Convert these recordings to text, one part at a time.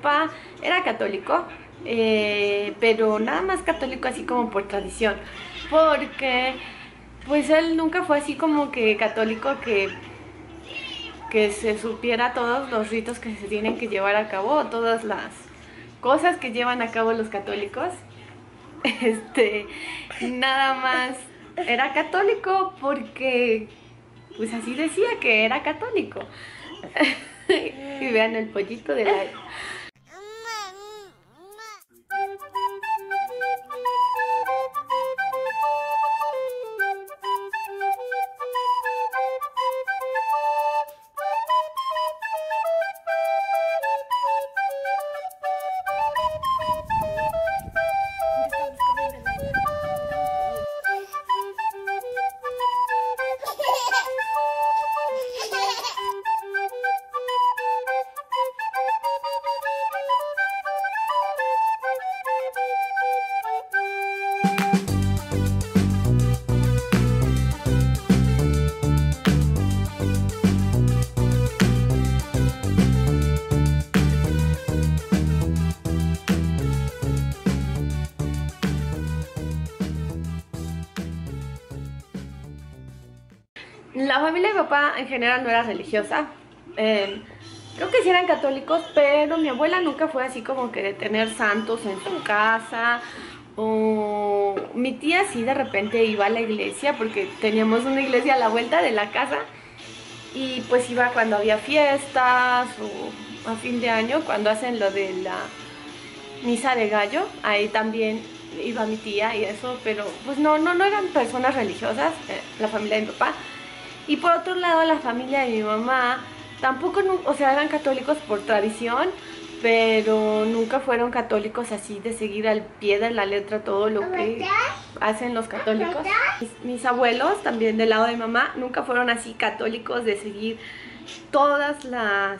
papá era católico, pero nada más católico así como por tradición, porque pues él nunca fue así como que católico que se supiera todos los ritos que se tienen que llevar a cabo, todas las cosas que llevan a cabo los católicos. Nada más era católico porque pues así decía que era católico. Y vean el pollito de la... La familia de mi papá en general no era religiosa. Creo que sí eran católicos, pero mi abuela nunca fue así como que de tener santos en su casa. O mi tía sí de repente iba a la iglesia, porque teníamos una iglesia a la vuelta de la casa. Y pues iba cuando había fiestas o a fin de año, cuando hacen lo de la misa de gallo. Ahí también iba mi tía y eso, pero pues no eran personas religiosas, la familia de mi papá. Y por otro lado, la familia de mi mamá tampoco, o sea, eran católicos por tradición, pero nunca fueron católicos así de seguir al pie de la letra todo lo que hacen los católicos. Mis abuelos, también del lado de mi mamá, nunca fueron así católicos de seguir todas las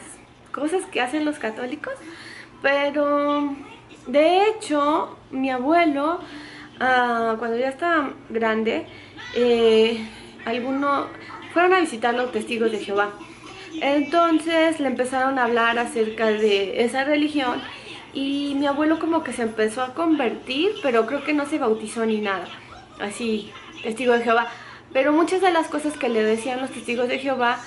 cosas que hacen los católicos, pero de hecho, mi abuelo, cuando ya estaba grande, fueron a visitar los testigos de Jehová. Entonces le empezaron a hablar acerca de esa religión y mi abuelo como que se empezó a convertir, pero creo que no se bautizó ni nada, así, testigo de Jehová. Pero muchas de las cosas que le decían los testigos de Jehová,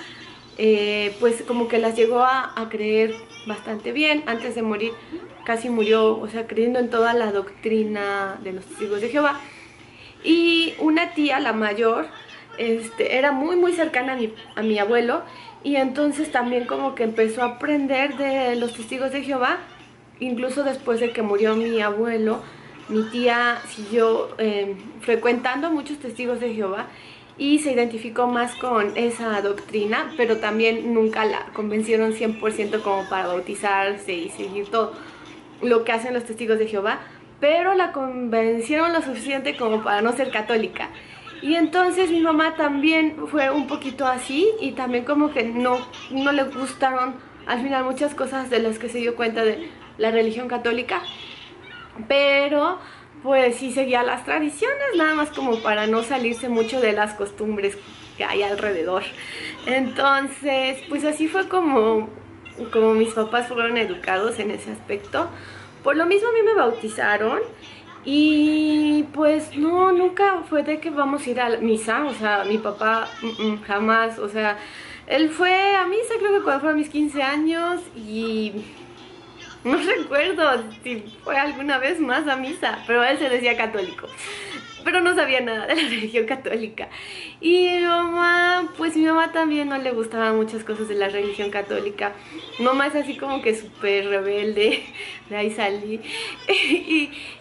pues como que las llegó a creer bastante bien. Antes de morir casi murió, o sea, creyendo en toda la doctrina de los testigos de Jehová. Y una tía, la mayor, era muy cercana a mi abuelo, y entonces también como que empezó a aprender de los testigos de Jehová. Incluso después de que murió mi abuelo, mi tía siguió frecuentando muchos testigos de Jehová y se identificó más con esa doctrina, pero también nunca la convencieron 100% como para bautizarse y seguir todo lo que hacen los testigos de Jehová, pero la convencieron lo suficiente como para no ser católica. Y entonces mi mamá también fue un poquito así, y también como que no le gustaron al final muchas cosas de las que se dio cuenta de la religión católica, pero pues sí seguía las tradiciones, nada más como para no salirse mucho de las costumbres que hay alrededor. Entonces pues así fue como mis papás fueron educados en ese aspecto. Por lo mismo a mí me bautizaron. Y pues no, nunca fue de que vamos a ir a la misa, o sea, mi papá jamás, o sea, él fue a misa creo que cuando fue a mis 15 años y no recuerdo si fue alguna vez más a misa, pero él se decía católico, pero no sabía nada de la religión católica. Y mi mamá, pues mi mamá también no le gustaban muchas cosas de la religión católica. Mi mamá es así como que súper rebelde, de ahí salí.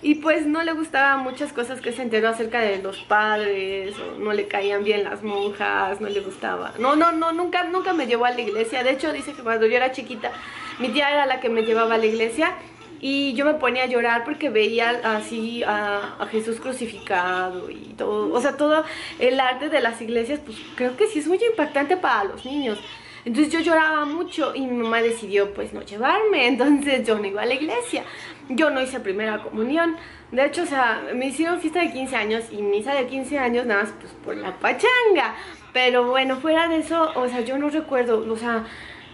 Y pues no le gustaban muchas cosas que se enteró acerca de los padres, o no le caían bien las monjas, no le gustaba. Nunca me llevó a la iglesia. De hecho dice que cuando yo era chiquita, mi tía era la que me llevaba a la iglesia. Y yo me ponía a llorar porque veía así a Jesús crucificado y todo, o sea, todo el arte de las iglesias, pues creo que sí es muy impactante para los niños. Entonces yo lloraba mucho y mi mamá decidió pues no llevarme, entonces yo no iba a la iglesia, yo no hice primera comunión. De hecho, o sea, me hicieron fiesta de 15 años y misa de 15 años nada más pues por la pachanga. Pero bueno, fuera de eso, o sea, yo no recuerdo, o sea,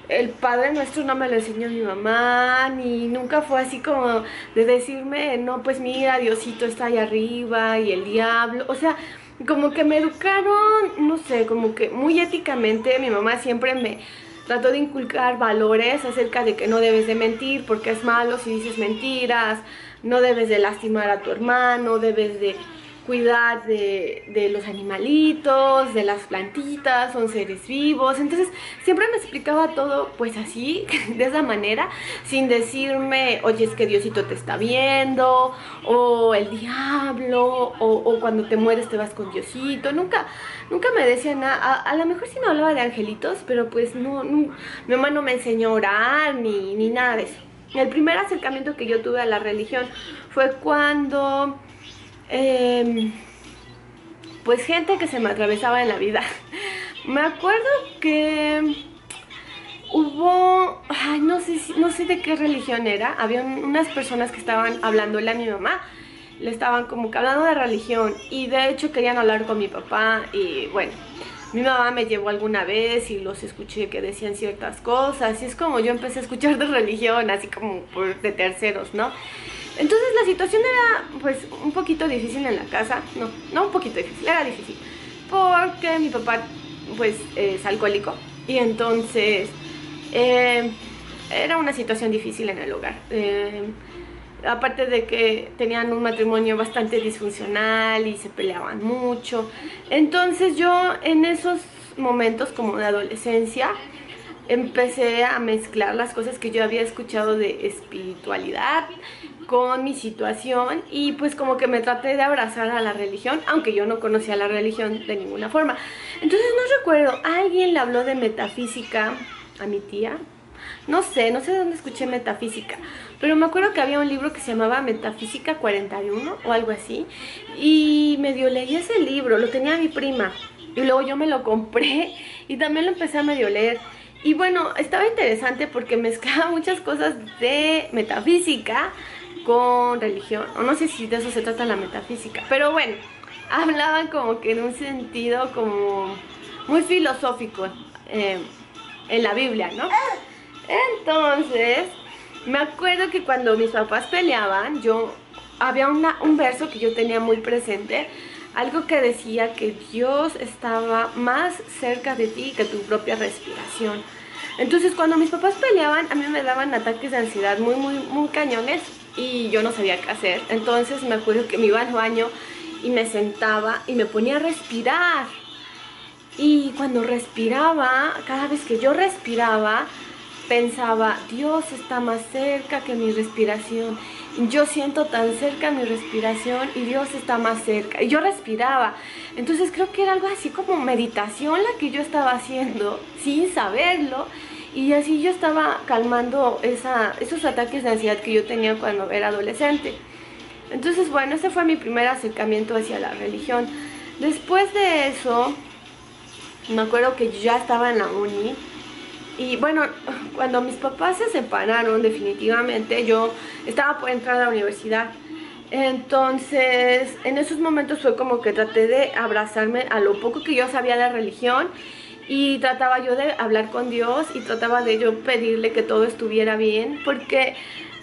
el Padre Nuestro no me lo enseñó mi mamá, ni nunca fue así como de decirme, no, pues mira, Diosito está ahí arriba y el diablo. O sea, como que me educaron, no sé, como que muy éticamente. Mi mamá siempre me trató de inculcar valores acerca de que no debes de mentir porque es malo si dices mentiras, no debes de lastimar a tu hermano, debes de cuidar de los animalitos, de las plantitas, son seres vivos. Entonces siempre me explicaba todo pues así, de esa manera, sin decirme, oye, es que Diosito te está viendo, o el diablo, o cuando te mueres te vas con Diosito. Nunca me decía nada. A lo mejor sí me hablaba de angelitos, pero pues mi mamá no me enseñó a orar ni nada de eso. El primer acercamiento que yo tuve a la religión fue cuando pues gente que se me atravesaba en la vida. Me acuerdo que hubo, ay, no sé de qué religión era. Había unas personas que estaban hablándole a mi mamá, le estaban como que hablando de religión, y de hecho querían hablar con mi papá. Y bueno, mi mamá me llevó alguna vez y los escuché que decían ciertas cosas, y es como yo empecé a escuchar de religión, así como de terceros, ¿no? Entonces la situación era pues un poquito difícil en la casa. No un poquito difícil, era difícil, porque mi papá pues es alcohólico, y entonces era una situación difícil en el hogar. Aparte de que tenían un matrimonio bastante disfuncional y se peleaban mucho. Entonces yo en esos momentos como de adolescencia empecé a mezclar las cosas que yo había escuchado de espiritualidad con mi situación, y pues como que me traté de abrazar a la religión, aunque yo no conocía la religión de ninguna forma. Entonces no recuerdo, alguien le habló de metafísica a mi tía. No sé de dónde escuché metafísica, pero me acuerdo que había un libro que se llamaba Metafísica 41 o algo así, y medio leí ese libro, lo tenía mi prima, y luego yo me lo compré y también lo empecé a medio leer. Y bueno, estaba interesante porque mezclaba muchas cosas de metafísica con religión, o no sé si de eso se trata la metafísica, pero bueno, hablaban como que en un sentido como muy filosófico en la Biblia, ¿no? Entonces, me acuerdo que cuando mis papás peleaban, había un verso que yo tenía muy presente, algo que decía que Dios estaba más cerca de ti que tu propia respiración. Entonces, cuando mis papás peleaban, a mí me daban ataques de ansiedad muy cañones, y yo no sabía qué hacer. Entonces, me acuerdo que me iba al baño y me sentaba y me ponía a respirar. Y cuando respiraba, cada vez que yo respiraba, pensaba, Dios está más cerca que mi respiración. Yo siento tan cerca mi respiración y Dios está más cerca. Y yo respiraba. Entonces creo que era algo así como meditación la que yo estaba haciendo sin saberlo. Y así yo estaba calmando esos ataques de ansiedad que yo tenía cuando era adolescente. Entonces bueno, ese fue mi primer acercamiento hacia la religión. Después de eso, me acuerdo que yo ya estaba en la uni. Y bueno, cuando mis papás se separaron definitivamente, yo estaba por entrar a la universidad. Entonces, en esos momentos fue como que traté de abrazarme a lo poco que yo sabía de religión, y trataba yo de hablar con Dios y trataba de yo pedirle que todo estuviera bien, porque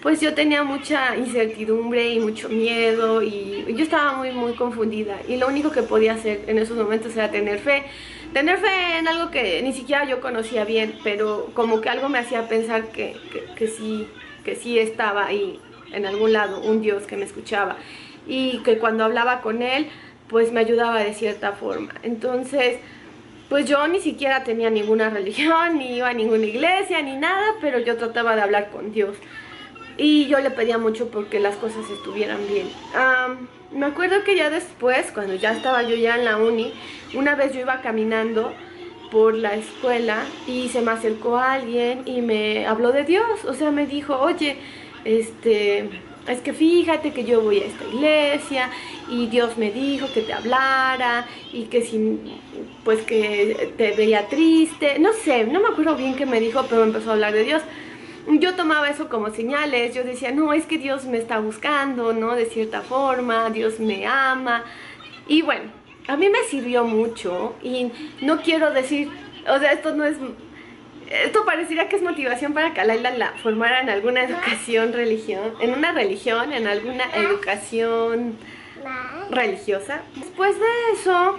pues yo tenía mucha incertidumbre y mucho miedo, y yo estaba muy confundida, y lo único que podía hacer en esos momentos era tener fe en algo que ni siquiera yo conocía bien, pero como que algo me hacía pensar que sí estaba ahí en algún lado un Dios que me escuchaba, y que cuando hablaba con él pues me ayudaba de cierta forma. Entonces pues yo ni siquiera tenía ninguna religión, ni iba a ninguna iglesia, ni nada, pero yo trataba de hablar con Dios. Y yo le pedía mucho porque las cosas estuvieran bien. Me acuerdo que ya después, cuando ya estaba yo ya en la uni, una vez yo iba caminando por la escuela y se me acercó alguien y me habló de Dios. O sea, me dijo, oye, es que fíjate que yo voy a esta iglesia y Dios me dijo que te hablara, y que pues que te veía triste. No sé, no me acuerdo bien qué me dijo, pero me empezó a hablar de Dios. Yo tomaba eso como señales, yo decía, no, es que Dios me está buscando, ¿no? De cierta forma, Dios me ama. Y bueno, a mí me sirvió mucho, y no quiero decir, o sea, esto no es Esto parecería que es motivación para que a Laila la formara en alguna educación, en alguna educación religiosa. Después de eso,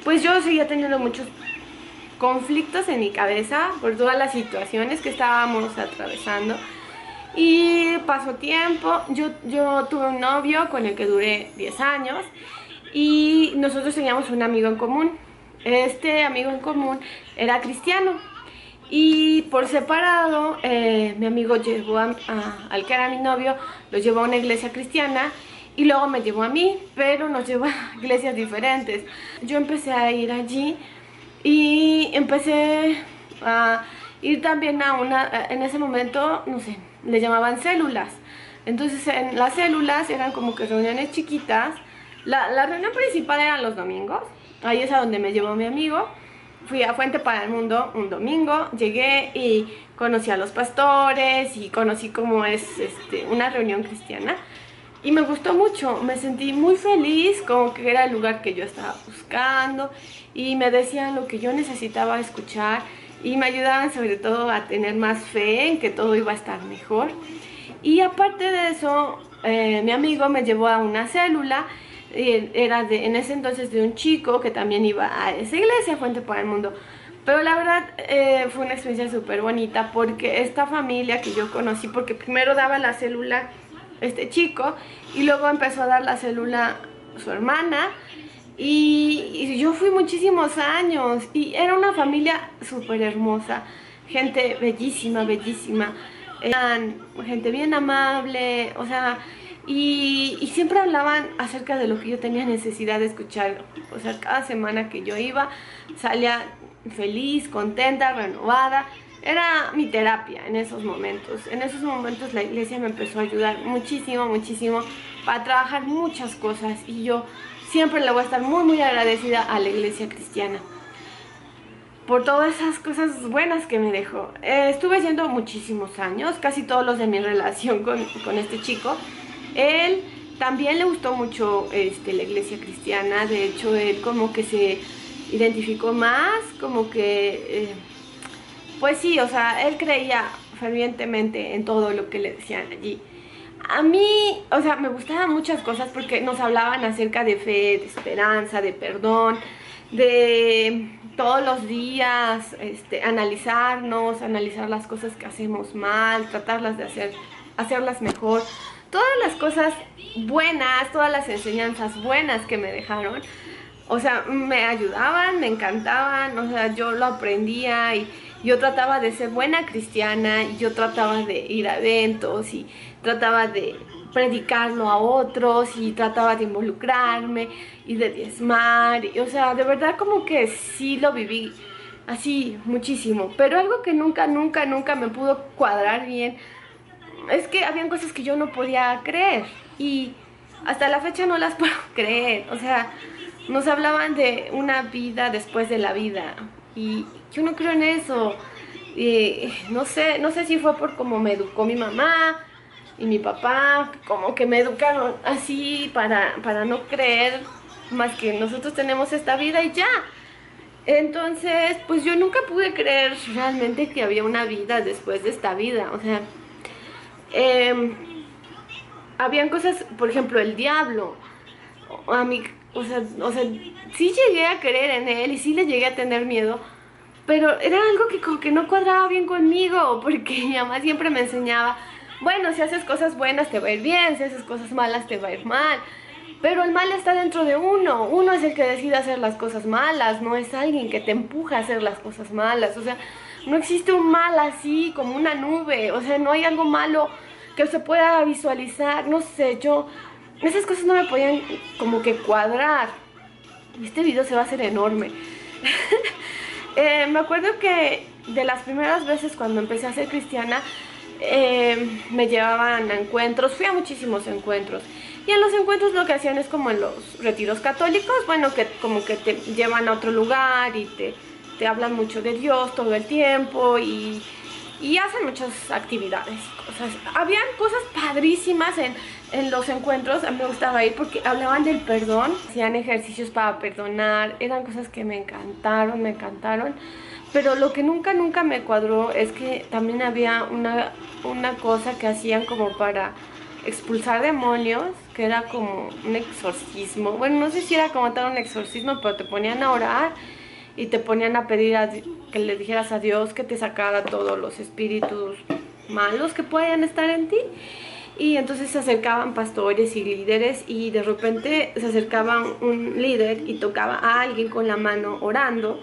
pues yo seguía teniendo muchos conflictos en mi cabeza por todas las situaciones que estábamos atravesando. Y pasó tiempo, yo tuve un novio con el que duré 10 años y nosotros teníamos un amigo en común. Este amigo en común era cristiano y por separado mi amigo llevó al que era mi novio, lo llevó a una iglesia cristiana y luego me llevó a mí, pero nos llevó a iglesias diferentes. Yo empecé a ir allí y empecé a ir también a una, en ese momento, no sé, le llamaban células. Entonces en las células eran como que reuniones chiquitas. La reunión principal eran los domingos. Ahí es a donde me llevó mi amigo. Fui a Fuente para el Mundo un domingo. Llegué y conocí a los pastores y conocí cómo es una reunión cristiana. Y me gustó mucho, me sentí muy feliz, como que era el lugar que yo estaba buscando. Y me decían lo que yo necesitaba escuchar. Y me ayudaban sobre todo a tener más fe en que todo iba a estar mejor. Y aparte de eso, mi amigo me llevó a una célula. Era en ese entonces de un chico que también iba a esa iglesia, Fuente para el Mundo. Pero la verdad fue una experiencia súper bonita porque esta familia que yo conocí, porque primero daba la célula este chico y luego empezó a dar la célula su hermana. Y yo fui muchísimos años y era una familia súper hermosa, gente bellísima, bellísima, eran gente bien amable, o sea, y siempre hablaban acerca de lo que yo tenía necesidad de escuchar. O sea, cada semana que yo iba salía feliz, contenta, renovada. Era mi terapia en esos momentos. En esos momentos la iglesia me empezó a ayudar muchísimo, muchísimo para trabajar muchas cosas y yo siempre le voy a estar muy, muy agradecida a la iglesia cristiana por todas esas cosas buenas que me dejó. Estuve yendo muchísimos años, casi todos los de mi relación con este chico. Él también le gustó mucho la iglesia cristiana. De hecho, él como que se identificó más, como que pues sí, o sea, él creía fervientemente en todo lo que le decían allí. A mí, o sea, me gustaban muchas cosas porque nos hablaban acerca de fe, de esperanza, de perdón, de todos los días analizarnos, analizar las cosas que hacemos mal, tratarlas de hacerlas mejor. Todas las cosas buenas, todas las enseñanzas buenas que me dejaron, o sea, me ayudaban, me encantaban, o sea, yo lo aprendía y yo trataba de ser buena cristiana y yo trataba de ir a eventos y trataba de predicarlo a otros y trataba de involucrarme y de diezmar. Y, o sea, de verdad como que sí lo viví así muchísimo. Pero algo que nunca me pudo cuadrar bien es que habían cosas que yo no podía creer y hasta la fecha no las puedo creer. O sea, nos hablaban de una vida después de la vida y yo no creo en eso. No sé si fue por cómo me educó mi mamá y mi papá, como que me educaron así para no creer más que nosotros tenemos esta vida y ya. Entonces, pues yo nunca pude creer realmente que había una vida después de esta vida. O sea, habían cosas, por ejemplo, el diablo. A mí, o sea, sí llegué a creer en él y sí le llegué a tener miedo, pero era algo que como que no cuadraba bien conmigo, porque mi mamá siempre me enseñaba, bueno, si haces cosas buenas te va a ir bien, si haces cosas malas te va a ir mal, pero el mal está dentro de uno es el que decide hacer las cosas malas, no es alguien que te empuja a hacer las cosas malas. O sea, no existe un mal así como una nube, o sea, no hay algo malo que se pueda visualizar, no sé, esas cosas no me podían como que cuadrar. Este video se va a hacer enorme. Me acuerdo que de las primeras veces cuando empecé a ser cristiana, me llevaban a encuentros, fui a muchísimos encuentros. Y en los encuentros lo que hacían es como en los retiros católicos, bueno, que como que te llevan a otro lugar y te hablan mucho de Dios todo el tiempo y hacen muchas actividades y cosas. Habían cosas padrísimas en los encuentros. A mí me gustaba ir porque hablaban del perdón, hacían ejercicios para perdonar, eran cosas que me encantaron, Pero lo que nunca me cuadró es que también había una cosa que hacían como para expulsar demonios, que era como un exorcismo. Bueno, no sé si era como tal un exorcismo, pero te ponían a orar y te ponían a pedir que le dijeras a Dios que te sacara todos los espíritus malos que puedan estar en ti. Y entonces se acercaban pastores y líderes y de repente se acercaba un líder y tocaba a alguien con la mano orando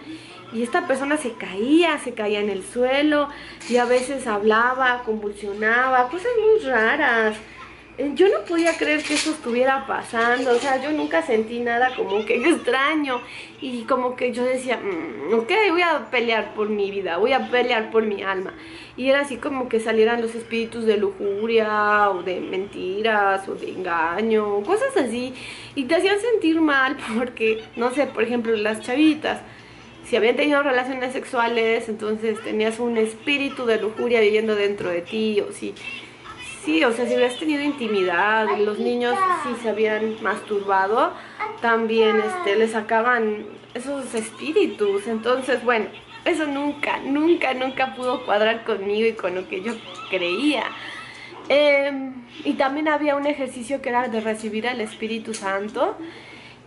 y esta persona se caía en el suelo y a veces hablaba, convulsionaba, cosas muy raras. Yo no podía creer que eso estuviera pasando, o sea, yo nunca sentí nada como que extraño y como que yo decía, ok, voy a pelear por mi vida, voy a pelear por mi alma. Y era así como que salieran los espíritus de lujuria o de mentiras o de engaño, cosas así, y te hacían sentir mal porque, no sé, por ejemplo, las chavitas, si habían tenido relaciones sexuales, entonces tenías un espíritu de lujuria viviendo dentro de ti, o si... Sí, o sea, si hubieras tenido intimidad, los niños si se habían masturbado, también les sacaban esos espíritus. Entonces, bueno, eso nunca pudo cuadrar conmigo y con lo que yo creía. Y también había un ejercicio que era de recibir al Espíritu Santo.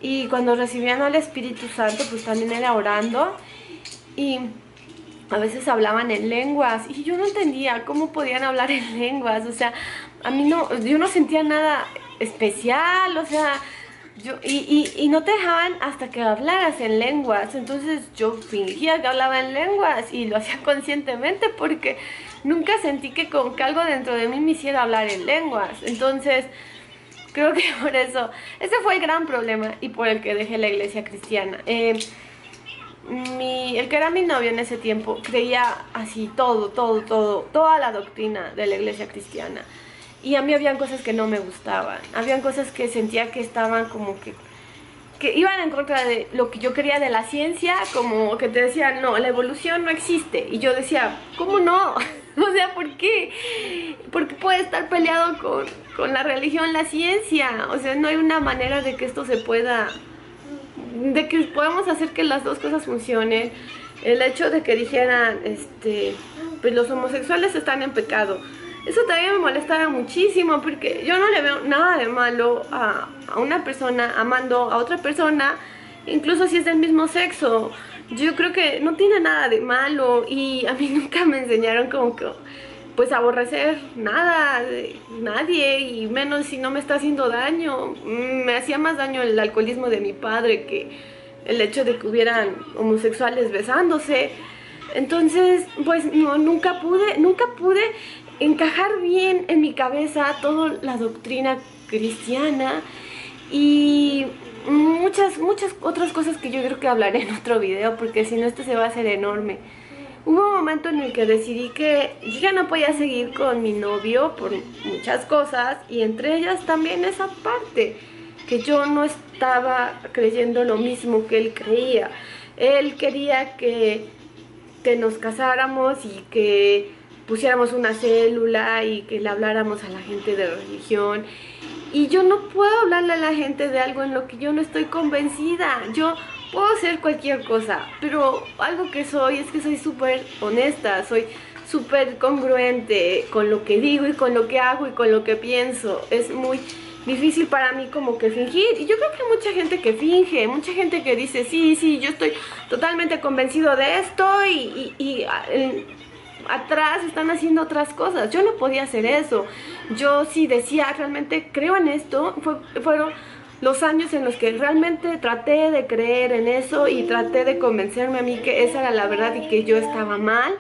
Y cuando recibían al Espíritu Santo, pues también era orando. Y a veces hablaban en lenguas y yo no entendía cómo podían hablar en lenguas, o sea, a mí no, yo no sentía nada especial, o sea, y no te dejaban hasta que hablaras en lenguas, entonces yo fingía que hablaba en lenguas y lo hacía conscientemente porque nunca sentí que algo dentro de mí me hiciera hablar en lenguas, entonces creo que por eso, ese fue el gran problema y por el que dejé la iglesia cristiana. El que era mi novio en ese tiempo creía así toda la doctrina de la iglesia cristiana. Y a mí habían cosas que no me gustaban. Habían cosas que sentía que estaban como que iban en contra de lo que yo quería de la ciencia, como que te decían, no, la evolución no existe. Y yo decía, ¿cómo no? O sea, ¿por qué? Porque puede estar peleado con la religión, la ciencia. O sea, no hay una manera de que esto se pueda... de que podamos hacer que las dos cosas funcionen. El hecho de que dijeran pues los homosexuales están en pecado, eso también me molestaba muchísimo porque yo no le veo nada de malo a una persona amando a otra persona, incluso si es del mismo sexo. Yo creo que no tiene nada de malo y a mí nunca me enseñaron como que pues aborrecer nada de nadie y menos si no me está haciendo daño. Me hacía más daño el alcoholismo de mi padre que el hecho de que hubieran homosexuales besándose. Entonces pues no, nunca pude encajar bien en mi cabeza toda la doctrina cristiana y muchas otras cosas que yo creo que hablaré en otro video porque si no esto se va a hacer enorme. Hubo un momento en el que decidí que yo ya no podía seguir con mi novio por muchas cosas y entre ellas también esa parte, que yo no estaba creyendo lo mismo que él creía. Él quería que nos casáramos y que pusiéramos una célula y que le habláramos a la gente de religión. Y yo no puedo hablarle a la gente de algo en lo que yo no estoy convencida. Yo puedo hacer cualquier cosa, pero algo que soy es que soy súper honesta, soy súper congruente con lo que digo y con lo que hago y con lo que pienso. Es muy difícil para mí como que fingir. Y yo creo que hay mucha gente que finge, mucha gente que dice, sí, yo estoy totalmente convencido de esto y atrás están haciendo otras cosas. Yo no podía hacer eso. Yo sí decía, realmente creo en esto. Fueron los años en los que realmente traté de creer en eso y traté de convencerme a mí que esa era la verdad y que yo estaba mal.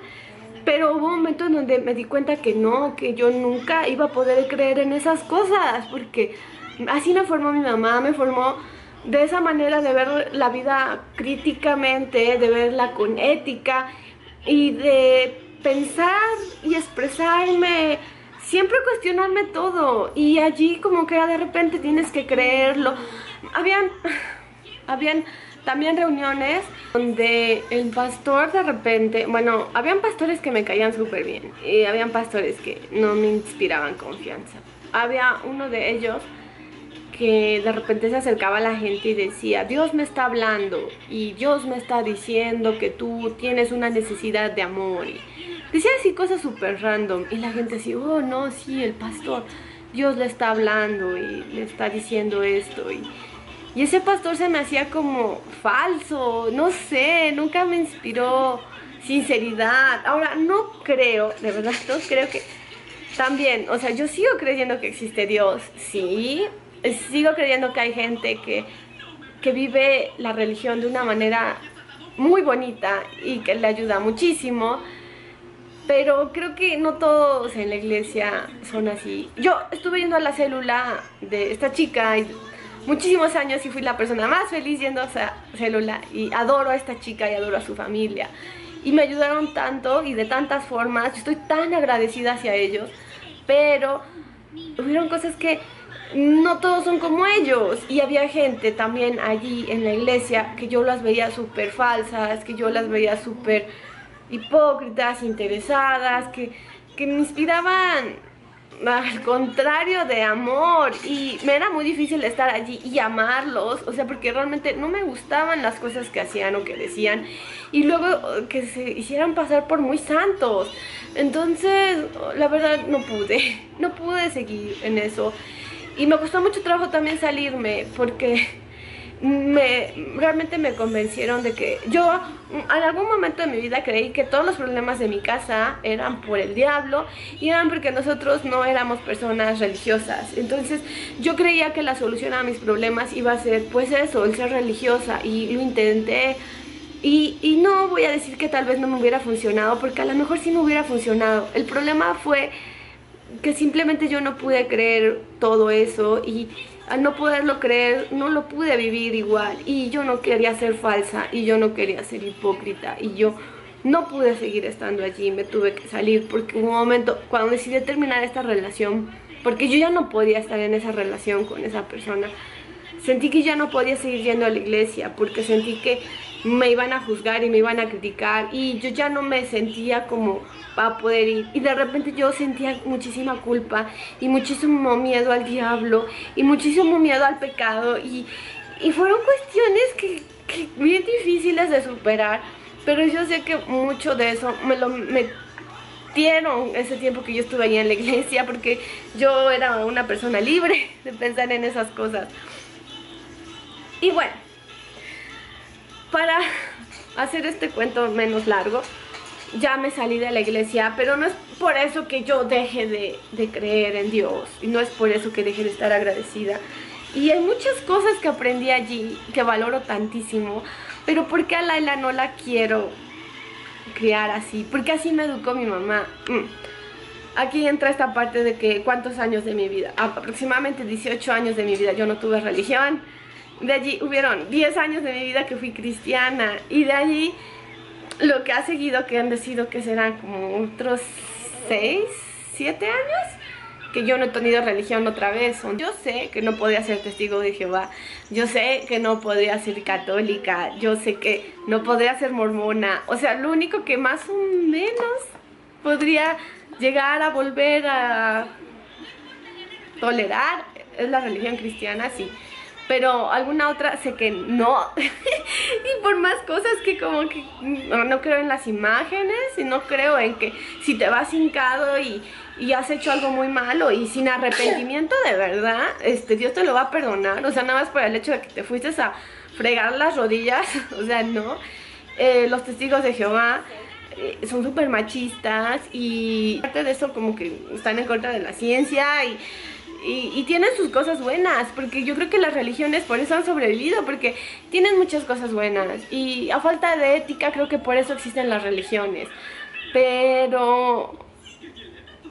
Pero hubo un momento en donde me di cuenta que no, que yo nunca iba a poder creer en esas cosas, porque así me formó mi mamá, me formó de esa manera de ver la vida críticamente, de verla con ética y de pensar y expresarme, siempre cuestionarme todo. Y allí como que de repente tienes que creerlo. Habían también reuniones donde el pastor de repente, bueno, habían pastores que me caían súper bien y habían pastores que no me inspiraban confianza. Había uno de ellos que de repente se acercaba a la gente y decía, Dios me está hablando y Dios me está diciendo que tú tienes una necesidad de amor. Y decía así cosas súper random y la gente así, oh no, sí, el pastor, Dios le está hablando y le está diciendo esto. Y ese pastor se me hacía como falso, no sé, nunca me inspiró sinceridad. Ahora, no creo, de verdad, no creo que... También, o sea, yo sigo creyendo que existe Dios, sí, sigo creyendo que hay gente que vive la religión de una manera muy bonita y que le ayuda muchísimo, pero creo que no todos en la iglesia son así. Yo estuve yendo a la célula de esta chica muchísimos años y fui la persona más feliz yendo a esa célula y adoro a esta chica y adoro a su familia. Y me ayudaron tanto y de tantas formas, yo estoy tan agradecida hacia ellos, pero hubieron cosas que no todos son como ellos. Y había gente también allí en la iglesia que yo las veía súper falsas, que yo las veía súper hipócritas, interesadas, que me inspiraban al contrario de amor, y me era muy difícil estar allí y amarlos, o sea, porque realmente no me gustaban las cosas que hacían o que decían, y luego que se hicieran pasar por muy santos. Entonces, la verdad no pude seguir en eso, y me costó mucho trabajo también salirme, porque realmente me convencieron de que yo en algún momento de mi vida creí que todos los problemas de mi casa eran por el diablo y eran porque nosotros no éramos personas religiosas. Entonces yo creía que la solución a mis problemas iba a ser pues eso, el ser religiosa, y lo intenté. Y no voy a decir que tal vez no me hubiera funcionado, porque a lo mejor sí me hubiera funcionado. El problema fue que simplemente yo no pude creer todo eso, y al no poderlo creer, no lo pude vivir igual, y yo no quería ser falsa, y yo no quería ser hipócrita, y yo no pude seguir estando allí, me tuve que salir, porque hubo un momento cuando decidí terminar esta relación, porque yo ya no podía estar en esa relación con esa persona. Sentí que ya no podía seguir yendo a la iglesia, porque sentí que me iban a juzgar y me iban a criticar, y yo ya no me sentía como para poder ir. Y de repente yo sentía muchísima culpa y muchísimo miedo al diablo y muchísimo miedo al pecado, y fueron cuestiones que bien difíciles de superar, pero yo sé que mucho de eso me lo metieron ese tiempo que yo estuve allí en la iglesia, porque yo era una persona libre de pensar en esas cosas. Y bueno, para hacer este cuento menos largo, ya me salí de la iglesia, pero no es por eso que yo deje de creer en Dios, y no es por eso que deje de estar agradecida. Y hay muchas cosas que aprendí allí que valoro tantísimo, pero ¿por qué a Laila no la quiero criar así? Porque así me educó mi mamá. Aquí entra esta parte de que cuántos años de mi vida, aproximadamente 18 años de mi vida yo no tuve religión. De allí hubieron 10 años de mi vida que fui cristiana, y de allí lo que ha seguido, que han decidido que serán como otros 6, 7 años que yo no he tenido religión otra vez. Yo sé que no podía ser testigo de Jehová, yo sé que no podía ser católica, yo sé que no podría ser mormona. O sea, lo único que más o menos podría llegar a volver a tolerar es la religión cristiana, sí, pero alguna otra sé que no. Y por más cosas que como que no creo en las imágenes, y no creo en que si te vas hincado y has hecho algo muy malo y sin arrepentimiento de verdad, Dios te lo va a perdonar. O sea, nada más por el hecho de que te fuiste a fregar las rodillas, o sea, no. Los testigos de Jehová son súper machistas, y aparte de eso como que están en contra de la ciencia, y tienen sus cosas buenas, porque yo creo que las religiones por eso han sobrevivido, porque tienen muchas cosas buenas, y a falta de ética creo que por eso existen las religiones. Pero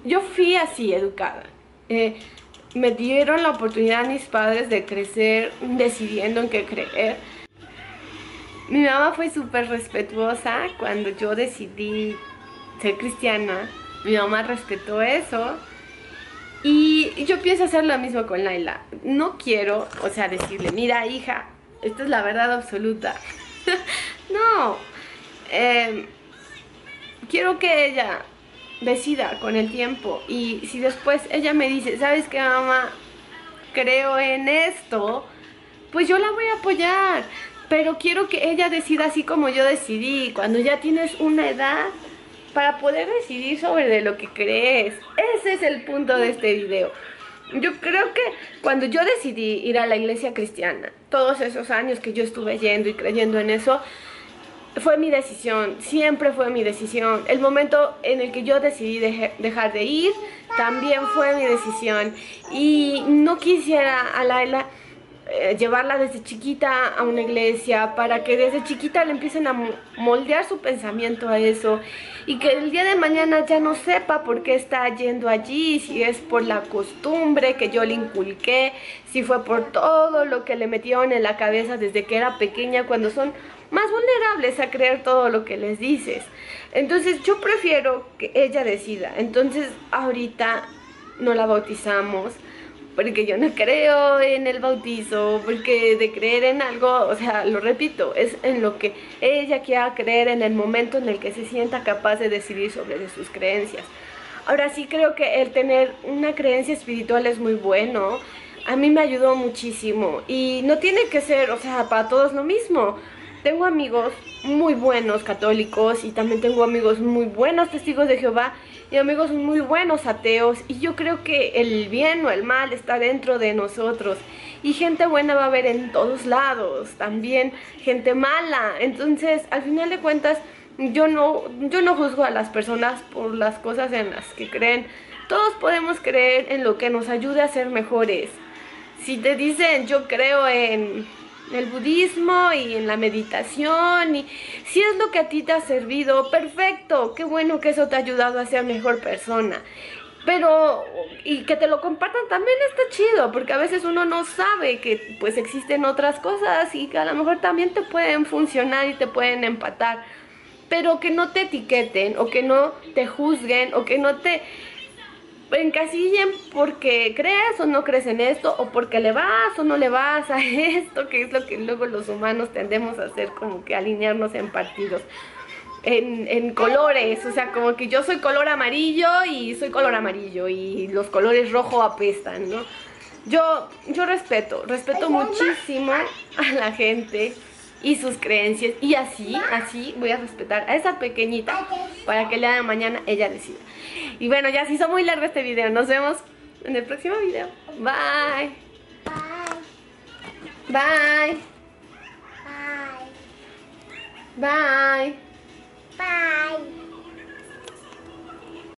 yo fui así educada, me dieron la oportunidad mis padres de crecer decidiendo en qué creer. Mi mamá fue súper respetuosa cuando yo decidí ser cristiana, mi mamá respetó eso. Y yo pienso hacer lo mismo con Laila. No quiero, o sea, decirle, mira hija, esta es la verdad absoluta. No, quiero que ella decida con el tiempo. Y si después ella me dice, ¿sabes qué, mamá? creo en esto, pues yo la voy a apoyar. Pero quiero que ella decida así como yo decidí, cuando ya tienes una edad para poder decidir sobre de lo que crees. Ese es el punto de este video. Yo creo que cuando yo decidí ir a la iglesia cristiana, todos esos años que yo estuve yendo y creyendo en eso, fue mi decisión, siempre fue mi decisión. El momento en el que yo decidí dejar de ir, también fue mi decisión. Y no quisiera a Laila llevarla desde chiquita a una iglesia para que desde chiquita le empiecen a moldear su pensamiento a eso y que el día de mañana ya no sepa por qué está yendo allí, si es por la costumbre que yo le inculqué, si fue por todo lo que le metieron en la cabeza desde que era pequeña, cuando son más vulnerables a creer todo lo que les dices. Entonces yo prefiero que ella decida. Entonces ahorita no la bautizamos porque yo no creo en el bautizo, porque de creer en algo, o sea, lo repito, es en lo que ella quiera creer en el momento en el que se sienta capaz de decidir sobre sus creencias. Ahora sí creo que el tener una creencia espiritual es muy bueno. A mí me ayudó muchísimo y no tiene que ser, o sea, para todos lo mismo. Tengo amigos muy buenos católicos y también tengo amigos muy buenos testigos de Jehová y amigos muy buenos ateos, y yo creo que el bien o el mal está dentro de nosotros y gente buena va a haber en todos lados, también gente mala. Entonces al final de cuentas yo no juzgo a las personas por las cosas en las que creen. Todos podemos creer en lo que nos ayude a ser mejores. Si te dicen yo creo en el budismo y en la meditación, y si es lo que a ti te ha servido, perfecto, qué bueno que eso te ha ayudado a ser mejor persona. Pero, y que te lo compartan también está chido, porque a veces uno no sabe que pues existen otras cosas y que a lo mejor también te pueden funcionar y te pueden empatar. Pero que no te etiqueten, o que no te juzguen, o que no te encasillen porque crees o no crees en esto, o porque le vas o no le vas a esto, que es lo que luego los humanos tendemos a hacer, como que alinearnos en partidos, en colores. O sea, como que yo soy color amarillo y soy color amarillo y los colores rojo apestan, ¿no? Yo respeto muchísimo a la gente y sus creencias, y así voy a respetar a esa pequeñita para que el día de mañana ella decida. Y bueno, ya se hizo muy largo este video. Nos vemos en el próximo video. Bye. Bye. Bye. Bye. Bye.